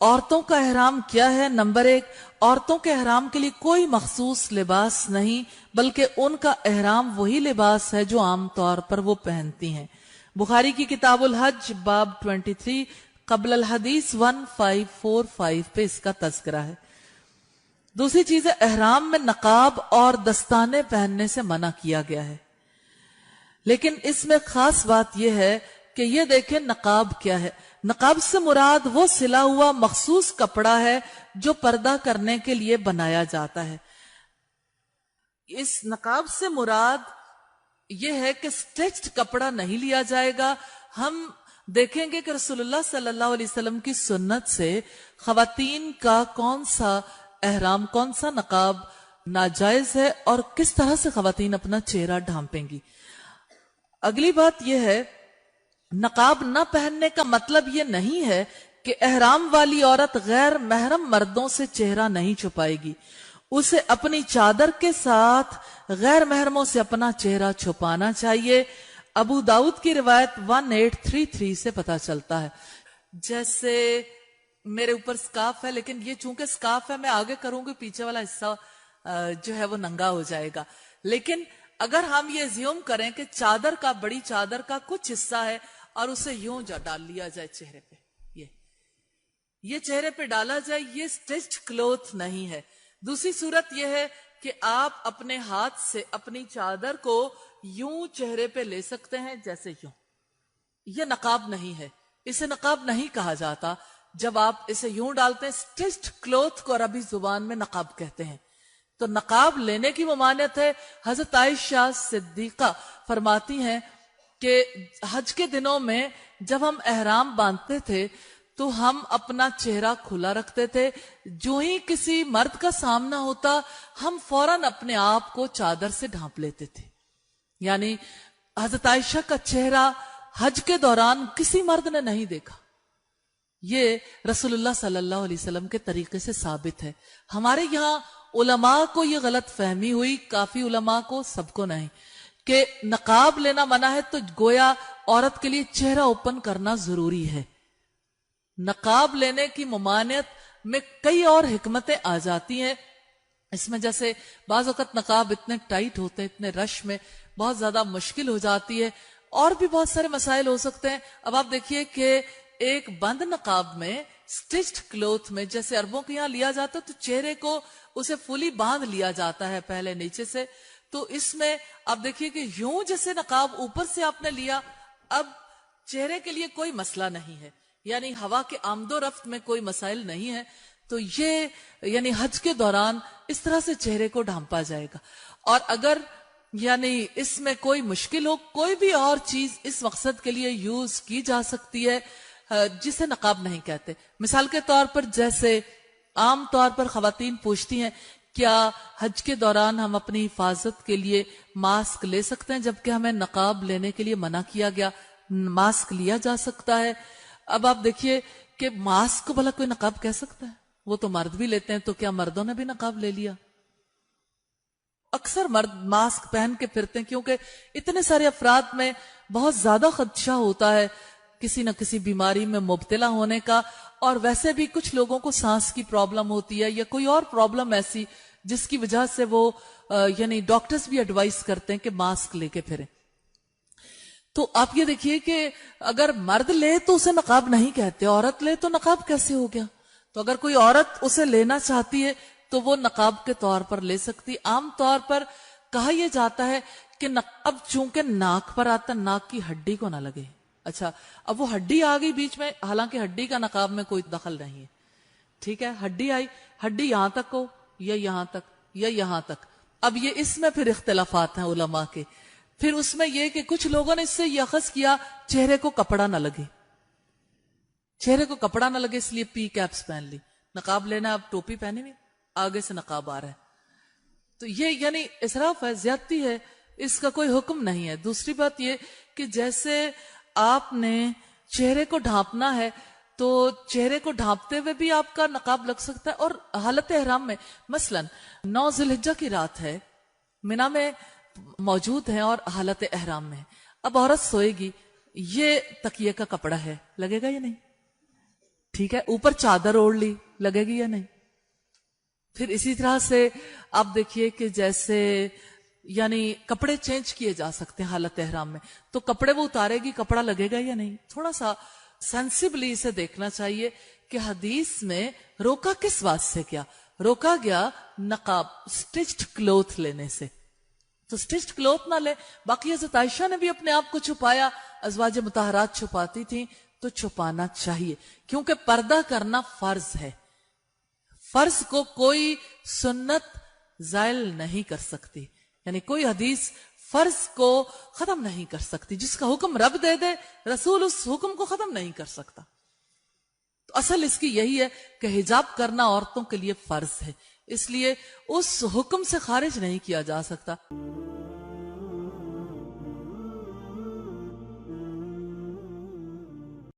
عورتوں کا احرام کیا ہے؟ نمبر 1، عورتوں کے احرام کے لیے کوئی مخصوص لباس نہیں، بلکہ ان کا احرام وہی لباس ہے جو عام طور پر وہ پہنتی ہیں۔ بخاری کی کتاب الحج باب 23 قبل الحدیث 1545 پہ اس کا تذکرہ ہے۔ دوسری چیز ہے، احرام میں نقاب اور دستانے پہننے سے منع کیا گیا ہے، لیکن اس میں خاص بات یہ ہے کہ یہ دیکھیں نقاب کیا ہے۔ نقاب سے مراد وہ سلا ہوا مخصوص کپڑا ہے جو پردہ کرنے کے لیے بنایا جاتا ہے۔ اس نقاب سے مراد یہ ہے کہ سٹیچڈ کپڑا نہیں لیا جائے گا۔ ہم دیکھیں گے کہ رسول اللہ صلی اللہ علیہ وسلم کی سنت سے خواتین کا کون سا احرام، کون سا نقاب ناجائز ہے اور کس طرح سے خواتین اپنا چہرہ ڈھانپیں گی۔ اگلی بات یہ ہے، نقاب نہ پہننے کا مطلب یہ نہیں ہے کہ احرام والی عورت غیر محرم مردوں سے چہرہ نہیں چھپائے گی، اسے اپنی چادر کے ساتھ غیر محرموں سے اپنا چہرہ چھپانا چاہیے۔ ابو داؤد کی روایت 1833 سے پتہ چلتا ہے۔ جیسے میرے اوپر سکارف ہے، لیکن یہ چونکہ سکارف ہے میں آگے کروں گی، پیچھے والا حصہ جو ہے وہ ننگا ہو جائے گا۔ لیکن اگر ہم یہ زیوم کریں کہ چادر کا، بڑی چادر کا کچھ حصہ ہے اور اسے یوں ڈال لیا جائے چہرے پہ، یہ چہرے پہ ڈالا جائے، یہ سٹیچڈ کلوتھ نہیں ہے۔ دوسری صورت یہ ہے کہ آپ اپنے ہاتھ سے اپنی چادر کو یوں چہرے پہ لے سکتے ہیں، جیسے یوں۔ یہ نقاب نہیں ہے، اسے نقاب نہیں کہا جاتا۔ جب آپ اسے یوں ڈالتے ہیں، سٹیچڈ کلوتھ کو عربی زبان میں نقاب کہتے ہیں۔ تو نقاب لینے کی ممانعت ہے۔ حضرت عائشہ صدیقہ فرماتی ہیں کہ حج کے دنوں میں جب ہم احرام باندھتے تھے تو ہم اپنا چہرہ کھلا رکھتے تھے، جو ہی کسی مرد کا سامنا ہوتا ہم فوراً اپنے آپ کو چادر سے ڈھانپ لیتے تھے۔ یعنی حضرت عائشہ کا چہرہ حج کے دوران کسی مرد نے نہیں دیکھا۔ یہ رسول اللہ صلی اللہ علیہ وسلم کے طریقے سے ثابت ہے۔ ہمارے یہاں علماء کو یہ غلط فہمی ہوئی، کافی علماء کو، سب کو نہیں، کہ نقاب لینا منع ہے تو گویا عورت کے لیے چہرہ اوپن کرنا ضروری ہے۔ نقاب لینے کی ممانعت میں کئی اور حکمتیں آ جاتی ہیں۔ اس میں جیسے بعض اوقات نقاب اتنے ٹائٹ ہوتے ہیں، اتنے رش میں بہت زیادہ مشکل ہو جاتی ہے، اور بھی بہت سارے مسائل ہو سکتے ہیں۔ اب آپ دیکھیے کہ ایک بند نقاب میں، سٹیچڈ کلوتھ میں، جیسے عربوں کے یہاں لیا جاتا ہے تو چہرے کو اسے فلی باندھ لیا جاتا ہے پہلے نیچے سے، تو اس میں آپ دیکھیے کہ یوں جیسے نقاب اوپر سے آپ نے لیا، اب چہرے کے لیے کوئی مسئلہ نہیں ہے، یعنی ہوا کے آمد و رفت میں کوئی مسائل نہیں ہے۔ تو یہ یعنی حج کے دوران اس طرح سے چہرے کو ڈھانپا جائے گا۔ اور اگر یعنی اس میں کوئی مشکل ہو، کوئی بھی اور چیز اس مقصد کے لیے یوز کی جا سکتی ہے جسے نقاب نہیں کہتے۔ مثال کے طور پر جیسے عام طور پر خواتین پوچھتی ہیں کیا حج کے دوران ہم اپنی حفاظت کے لیے ماسک لے سکتے ہیں، جبکہ ہمیں نقاب لینے کے لیے منع کیا گیا، ماسک لیا جا سکتا ہے۔ اب آپ دیکھیے کہ ماسک کو بھلا کوئی نقاب کہہ سکتا ہے؟ وہ تو مرد بھی لیتے ہیں، تو کیا مردوں نے بھی نقاب لے لیا؟ اکثر مرد ماسک پہن کے پھرتے ہیں کیونکہ اتنے سارے افراد میں بہت زیادہ خدشہ ہوتا ہے کسی نہ کسی بیماری میں مبتلا ہونے کا، اور ویسے بھی کچھ لوگوں کو سانس کی پرابلم ہوتی ہے یا کوئی اور پرابلم ایسی جس کی وجہ سے وہ یعنی ڈاکٹرز بھی ایڈوائز کرتے ہیں کہ ماسک لے کے پھریں۔ تو آپ یہ دیکھیے کہ اگر مرد لے تو اسے نقاب نہیں کہتے، عورت لے تو نقاب کیسے ہو گیا؟ تو اگر کوئی عورت اسے لینا چاہتی ہے تو وہ نقاب کے طور پر لے سکتی۔ عام طور پر کہا یہ جاتا ہے کہ نقاب چونکہ ناک پر آتا، ناک کی ہڈی کو نہ لگے۔ اچھا، اب وہ ہڈی آ گئی بیچ میں، حالانکہ ہڈی کا نقاب میں کوئی دخل نہیں ہے، ٹھیک ہے، ہڈی آئی، ہڈی یہاں تک ہو یا یہاں تک یا یہاں تک۔ اب یہ اس میں پھر اختلافات ہیں علماء کے۔ پھر اس میں یہ کہ کچھ لوگوں نے اس سے یہ اخذ کیا چہرے کو کپڑا نہ لگے، چہرے کو کپڑا نہ لگے اس لیے پی کیپس پہن لی۔ نقاب لینا، اب ٹوپی پہنی ہوئی، آگے سے نقاب آ رہا ہے، تو یہ یعنی اسراف ہے، زیادتی ہے، اس کا کوئی حکم نہیں ہے۔ دوسری بات یہ کہ جیسے آپ نے چہرے کو ڈھانپنا ہے تو چہرے کو ڈھانپتے ہوئے بھی آپ کا نقاب لگ سکتا ہے، اور حالت احرام میں مثلا 9 ذی الحجہ کی رات ہے، منا میں موجود ہیں اور حالت احرام میں، اب عورت سوئے گی، یہ تکیے کا کپڑا ہے، لگے گا یا نہیں؟ ٹھیک ہے، اوپر چادر اوڑھ لی، لگے گی یا نہیں؟ پھر اسی طرح سے آپ دیکھیے کہ جیسے یعنی کپڑے چینج کیے جا سکتے ہیں حالت احرام میں، تو کپڑے وہ اتارے گی، کپڑا لگے گا یا نہیں؟ تھوڑا سا سینسیبلی اسے دیکھنا چاہیے کہ حدیث میں روکا کس بات سے کیا؟ روکا گیا نقاب، سٹچڈ کلوتھ لینے سے، تو سٹچڈ کلوتھ نہ لے۔ باقی حضرت عائشہ نے بھی اپنے آپ کو چھپایا، ازواج مطہرات چھپاتی تھیں، تو چھپانا چاہیے، کیونکہ پردہ کرنا فرض ہے۔ فرض کو کوئی سنت زائل نہیں کر سکتی، یعنی کوئی حدیث فرض کو ختم نہیں کر سکتی۔ جس کا حکم رب دے دے، رسول اس حکم کو ختم نہیں کر سکتا۔ تو اصل اس کی یہی ہے کہ حجاب کرنا عورتوں کے لیے فرض ہے، اس لیے اس حکم سے خارج نہیں کیا جا سکتا۔